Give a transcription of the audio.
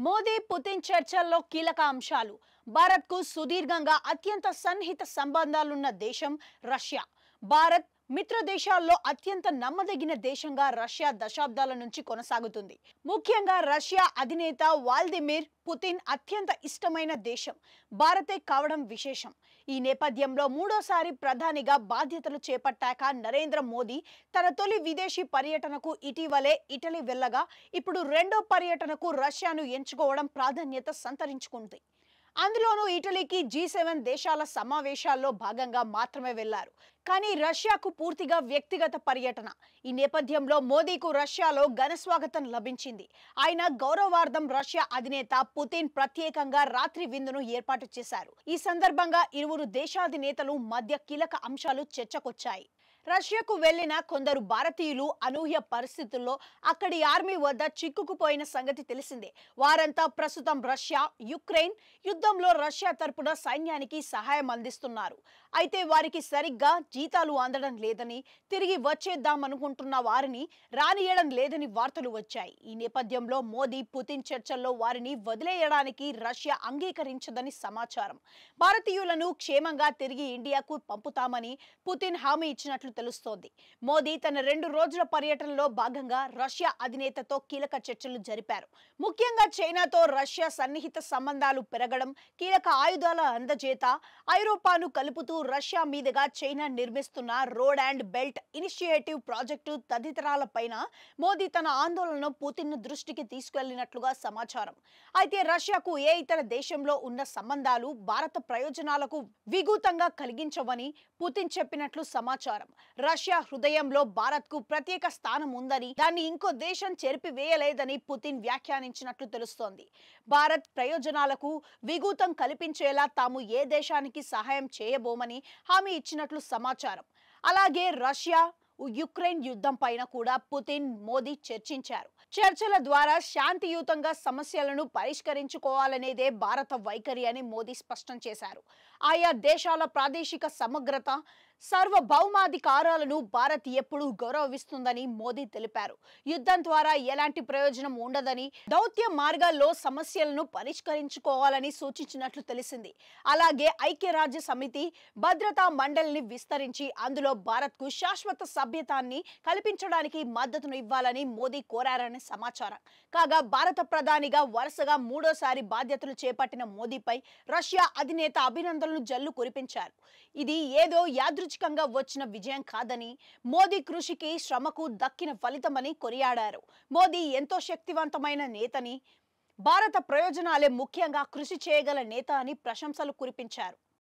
Modi Putin చర్చల్లో కీలక అంశాలు. భారత్కు సుదీర్ఘంగా అత్యంత సన్నిహిత సంబంధాలున్న దేశం రష్యా. భారత్ మిత్ర దేశాల్లో అత్యంత నమ్మదగిన దేశంగా రష్యా దశాబ్దాల నుంచి కొనసాగుతుంది. ముఖ్యంగా రష్యా అధినేత వ్లాదిమిర్ పుతిన్ అత్యంత ఇష్టమైన దేశం భారతే కావడం విశేషం. ఈ నేపథ్యంలో మూడోసారి ప్రధానిగా బాధ్యతలు చేపట్టాక నరేంద్ర మోదీ తన తొలి విదేశీ పర్యటనకు ఇటీవలే ఇటలీ వెళ్ళగా ఇప్పుడు రెండో పర్యటనకు రష్యాను ఎంచుకోవడం ప్రాధాన్యత సంతరించుకుంది. అందులోనూ ఇటలీకి G7 దేశాల సమావేశాల్లో భాగంగా మాత్రమే వెళ్లారు. కానీ రష్యాకు పూర్తిగా వ్యక్తిగత పర్యటన. ఈ నేపథ్యంలో మోదీకు రష్యాలో ఘన స్వాగతం లభించింది. ఆయన గౌరవార్థం రష్యా అధినేత పుతిన్ ప్రత్యేకంగా రాత్రి విందును ఏర్పాటు చేశారు. ఈ సందర్భంగా ఇరువురు దేశాధినేతలు మధ్య కీలక అంశాలు చర్చకొచ్చాయి. రష్యాకు వెళ్లిన కొందరు భారతీయులు అనూహ్య పరిస్థితుల్లో అక్కడి ఆర్మీ వద్ద చిక్కుకుపోయిన సంగతి తెలిసిందే. వారంతా ప్రస్తుతం రష్యా యుక్రెయిన్ యుద్ధంలో రష్యా తరపున సైన్యానికి సహాయం అందిస్తున్నారు. అయితే వారికి సరిగ్గా జీతాలు అందడం లేదని, తిరిగి వచ్చేద్దామనుకుంటున్న వారిని రానియడం లేదని వార్తలు వచ్చాయి. ఈ నేపథ్యంలో మోదీ పుతిన్ చర్చల్లో వారిని వదిలేయడానికి రష్యా అంగీకరించదని సమాచారం. భారతీయులను క్షేమంగా తిరిగి ఇండియాకు పంపుతామని పుతిన్ హామీ ఇచ్చినట్లు తెలుస్తోంది. మోదీ తన 2 రోజుల పర్యటనలో భాగంగా రష్యా అధినేతతో కీలక చర్చలు జరిపారు. ముఖ్యంగా చైనాతో రష్యా సన్నిహిత సంబంధాలు పెరగడం, కీలక ఆయుధాల అందజేత, ఐరోపాను కలుపుతూ రష్యా మీదుగా చైనా నిర్మిస్తున్న road and belt initiative project తదితరాలపైన మోదీ తన ఆందోళనను పుతిన్ దృష్టికి తీసుకెళ్లినట్లుగా సమాచారం. అయితే రష్యాకు ఏ ఇతర దేశంలో ఉన్న సంబంధాలు భారత ప్రయోజనాలకు విఘాతంగా కలిగించవని పుతిన్ చెప్పినట్లు సమాచారం. రష్యా హృదయంలో భారత్కు ప్రత్యేక స్థానం ఉందని, దాన్ని ఇంకో దేశం చెరిపివేయలేదని పుతిన్ వ్యాఖ్యానించినట్లు తెలుస్తోంది. భారత్ ప్రయోజనాలకు విఘాతం కల్పించేలా తాము ఏ దేశానికి సహాయం చేయబోమని హామీ ఇచ్చినట్లు సమాచారం. అలాగే రష్యా యుక్రెయిన్ యుద్ధం పైన కూడా పుతిన్ మోదీ చర్చించారు. చర్చల ద్వారా శాంతియుతంగా సమస్యలను పరిష్కరించుకోవాలనేదే భారత వైఖరి అని మోదీ స్పష్టం చేశారు. ఆయా దేశాల ప్రాదేశిక సమగ్రత, సార్వభౌమాధికారాలను భారత్ ఎప్పుడూ గౌరవిస్తుందని మోదీ తెలిపారు. యుద్ధం ద్వారా ఎలాంటి ప్రయోజనం ఉండదని, దౌత్య మార్గాల్లో సమస్యలను పరిష్కరించుకోవాలని సూచించినట్లు తెలిసింది. అలాగే ఐక్యరాజ్య సమితి భద్రతా మండలిని విస్తరించి అందులో భారత్కు శాశ్వత సభ్యతాన్ని కల్పించడానికి మద్దతును ఇవ్వాలని మోదీ కోరారని సమాచారం. కాగా భారత ప్రధానిగా వరుసగా మూడోసారి బాధ్యతలు చేపట్టిన మోదీపై రష్యా అధినేత అభినందనలు జల్లు కురిపించారు. ఇది ఏదో యాదృచ్ఛికంగా వచ్చిన విజయం కాదని, మోదీ కృషికి శ్రమకు దక్కిన ఫలితమని కొనియాడారు. మోదీ ఎంతో శక్తివంతమైన నేతని, భారత ప్రయోజనాలే ముఖ్యంగా కృషి చేయగల నేత అని ప్రశంసలు కురిపించారు.